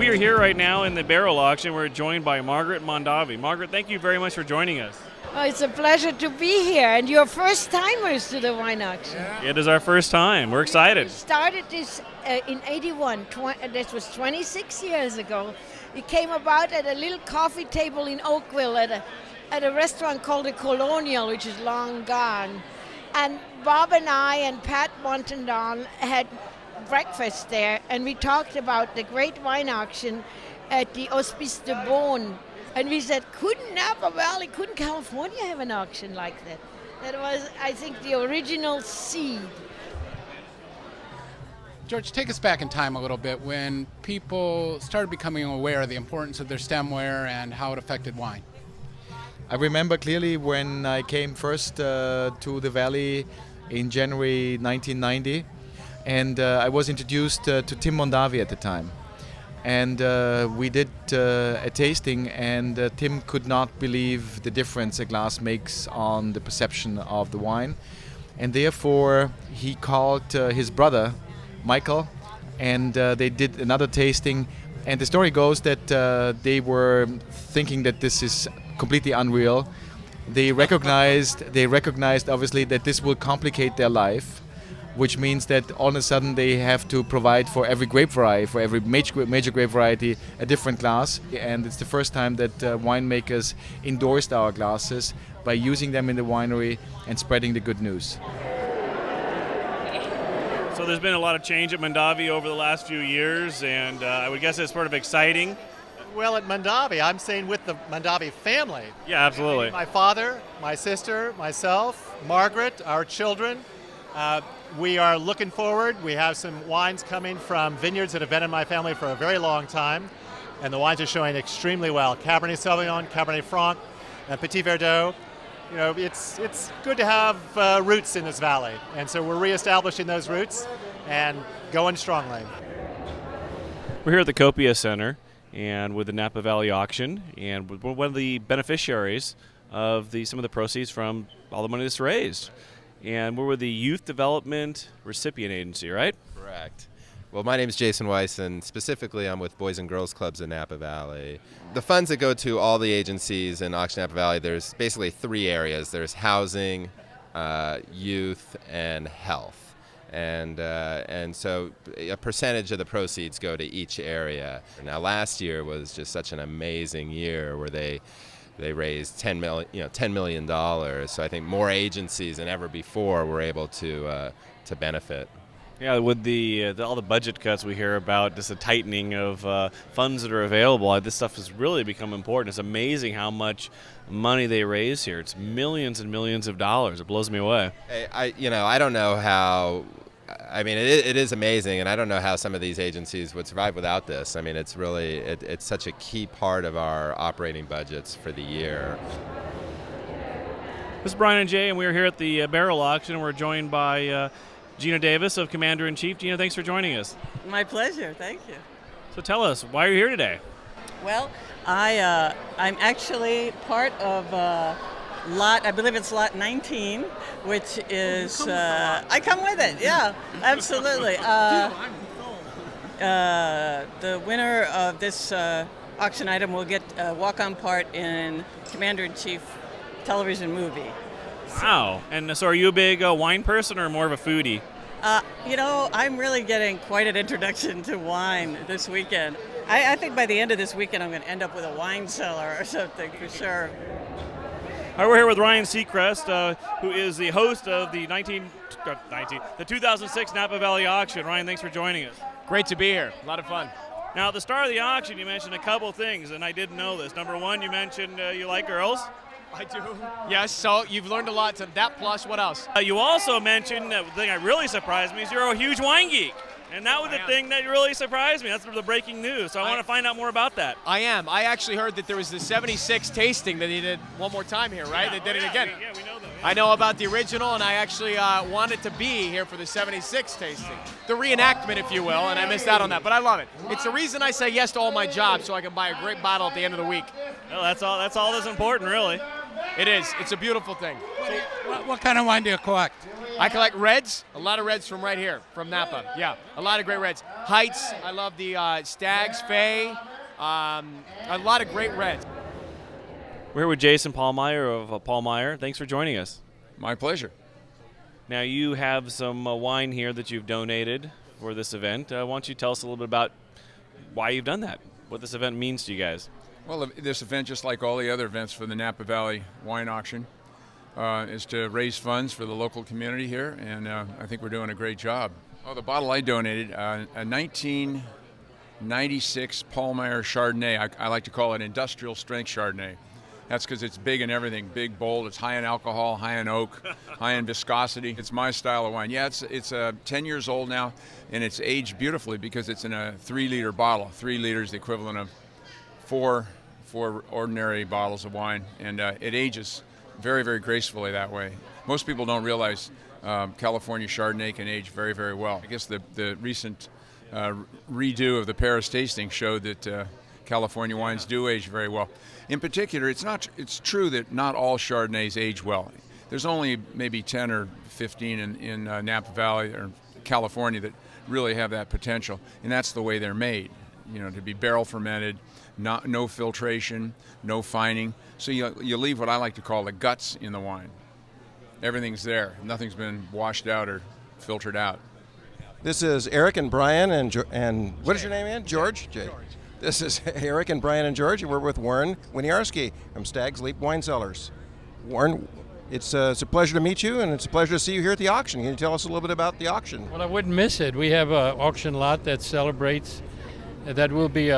we are here right now in the barrel auction. We're joined by Margaret Mondavi. Margaret, thank you very much for joining us. Oh, it's a pleasure to be here, and you're first-timers to the wine auction. Yeah. It is our first time. We're excited. We started this in 81. This was 26 years ago. It came about at a little coffee table in Oakville at a restaurant called the Colonial, which is long gone. And Bob and I and Pat Montandon had breakfast there, and we talked about the great wine auction at the Hospice de Beaune. And we said, couldn't California have an auction like that? That was, I think, the original seed. George, take us back in time a little bit when people started becoming aware of the importance of their stemware and how it affected wine. I remember clearly when I came first to the valley in January 1990, and I was introduced to Tim Mondavi at the time. And we did a tasting, and Tim could not believe the difference a glass makes on the perception of the wine. And therefore, he called his brother, Michael, and they did another tasting. And the story goes that they were thinking that this is completely unreal. They recognized obviously that this will complicate their life, which means that all of a sudden they have to provide for every grape variety, for every major grape variety, a different glass. And it's the first time that winemakers endorsed our glasses by using them in the winery and spreading the good news. So there's been a lot of change at Mondavi over the last few years, and I would guess it's sort of exciting. Well, at Mondavi, I'm staying with the Mondavi family. Yeah, absolutely. My father, my sister, myself, Margaret, our children. We are looking forward. We have some wines coming from vineyards that have been in my family for a very long time, and the wines are showing extremely well. Cabernet Sauvignon, Cabernet Franc, and Petit Verdot. You know, it's good to have roots in this valley, and so we're reestablishing those roots and going strongly. We're here at the Copia Center and with the Napa Valley auction, and we're one of the beneficiaries of some of the proceeds from all the money that's raised. And we're with the Youth Development Recipient Agency, right? Correct. Well, my name is Jason Weiss, and specifically I'm with Boys and Girls Clubs in Napa Valley. The funds that go to all the agencies in Auction Napa Valley, there's basically three areas. There's housing, youth, and health. And so a percentage of the proceeds go to each area. Now, last year was just such an amazing year where they raised $10 million. So I think more agencies than ever before were able to benefit. Yeah, with all the budget cuts we hear about, just a tightening of funds that are available, this stuff has really become important. It's amazing how much money they raise here. It's millions and millions of dollars. It blows me away. I don't know how. I mean, it is amazing, and I don't know how some of these agencies would survive without this. I mean, it's really it's such a key part of our operating budgets for the year. This is Brian and Jay, and we're here at the barrel auction, and we're joined by Gina Davis of Commander-in-Chief. Gina, thanks for joining us. My pleasure, thank you. So tell us, why are you here today? Well, I'm actually part of lot, I believe it's lot 19, which is, I come with it, yeah, absolutely. The winner of this auction item will get a walk-on part in Commander-in-Chief television movie. Wow, and so are you a big wine person or more of a foodie? I'm really getting quite an introduction to wine this weekend. I think by the end of this weekend I'm going to end up with a wine cellar or something for sure. All right, we're here with Ryan Seacrest, who is the host of the 2006 Napa Valley auction. Ryan, thanks for joining us. Great to be here. A lot of fun. Now, at the start of the auction, you mentioned a couple things, and I didn't know this. Number one, you mentioned you like girls. I do. Yes, so you've learned a lot. So that plus, what else? You also mentioned, the thing that really surprised me is you're a huge wine geek. And that was the thing that really surprised me. That's the breaking news. So I want to find out more about that. I am. I actually heard that there was the 76 tasting that they did one more time here, right? Yeah, they did it again. We know that. I know about the original, and I actually wanted to be here for the 76 tasting. The reenactment, if you will, and I missed out on that. But I love it. It's the reason I say yes to all my jobs, so I can buy a great bottle at the end of the week. Well, that's all that's important, really. It is. It's a beautiful thing. What kind of wine do you collect? I collect reds, a lot of reds from right here, from Napa. Yeah, a lot of great reds. Heights, I love the Stags, Fay, a lot of great reds. We're here with Jason Paulmeyer of Paulmeyer. Thanks for joining us. My pleasure. Now, you have some wine here that you've donated for this event. Why don't you tell us a little bit about why you've done that, what this event means to you guys? Well, this event, just like all the other events for the Napa Valley Wine Auction, is to raise funds for the local community here, and I think we're doing a great job. Oh, the bottle I donated, a 1996 Paulmeyer Chardonnay. I like to call it industrial strength Chardonnay. That's because it's big in everything, big, bold. It's high in alcohol, high in oak, high in viscosity. It's my style of wine. Yeah, it's 10 years old now, and it's aged beautifully because it's in a 3-liter bottle. 3 liters, the equivalent of four ordinary bottles of wine, and it ages very, very gracefully that way. Most people don't realize California Chardonnay can age very, very well. I guess the recent redo of the Paris tasting showed that California wines do age very well. In particular, it's true that not all Chardonnays age well. There's only maybe 10 or 15 in Napa Valley or California that really have that potential, and that's the way they're made. You know, to be barrel fermented, no filtration, no fining. So you leave what I like to call the guts in the wine. Everything's there. Nothing's been washed out or filtered out. This is Eric and Brian and what is your name again? George? Jay. This is Eric and Brian and George, and we're with Warren Winiarski from Stag's Leap Wine Cellars. Warren, it's a pleasure to meet you, and it's a pleasure to see you here at the auction. Can you tell us a little bit about the auction? Well, I wouldn't miss it. We have an auction lot that celebrates. That will be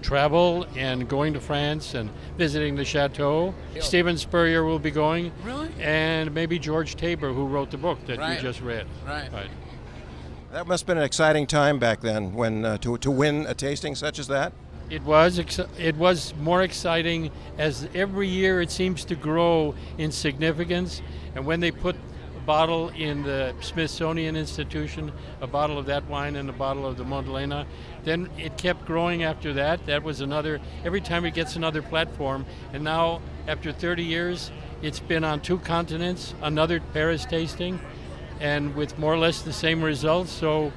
travel and going to France and visiting the chateau. Stephen Spurrier will be going. Really? And maybe George Tabor, who wrote the book that Right. you just read. Right. That must have been an exciting time back then when to win a tasting such as that. It was more exciting as every year it seems to grow in significance. And when they put a bottle in the Smithsonian Institution, a bottle of that wine and a bottle of the Montelena, then it kept growing after that. That was every time it gets another platform. And now, after 30 years, it's been on 2 continents, another Paris tasting, and with more or less the same results. So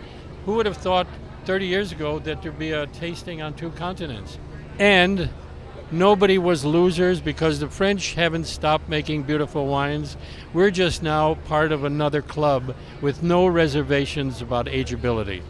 who would have thought 30 years ago that there'd be a tasting on 2 continents? And nobody was losers because the French haven't stopped making beautiful wines. We're just now part of another club with no reservations about ageability.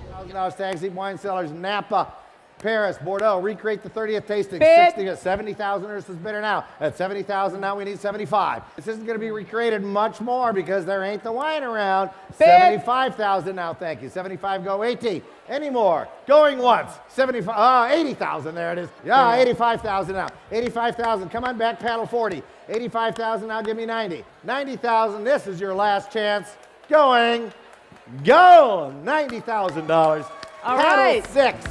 Stag's Leap Wine Cellars, Napa, Paris, Bordeaux, recreate the 30th tasting. Bid. 70,000 is bidder now. At 70,000 now we need 75. This isn't going to be recreated much more because there ain't the wine around. Bid. 75,000 now, thank you. 75 go, 80. Any more? Going once. 80,000, there it is. Yeah, 85,000 now. 85,000, come on back, panel 40. 85,000 now, give me 90. 90,000, this is your last chance. Going, go, $90,000. All Panel right. 6.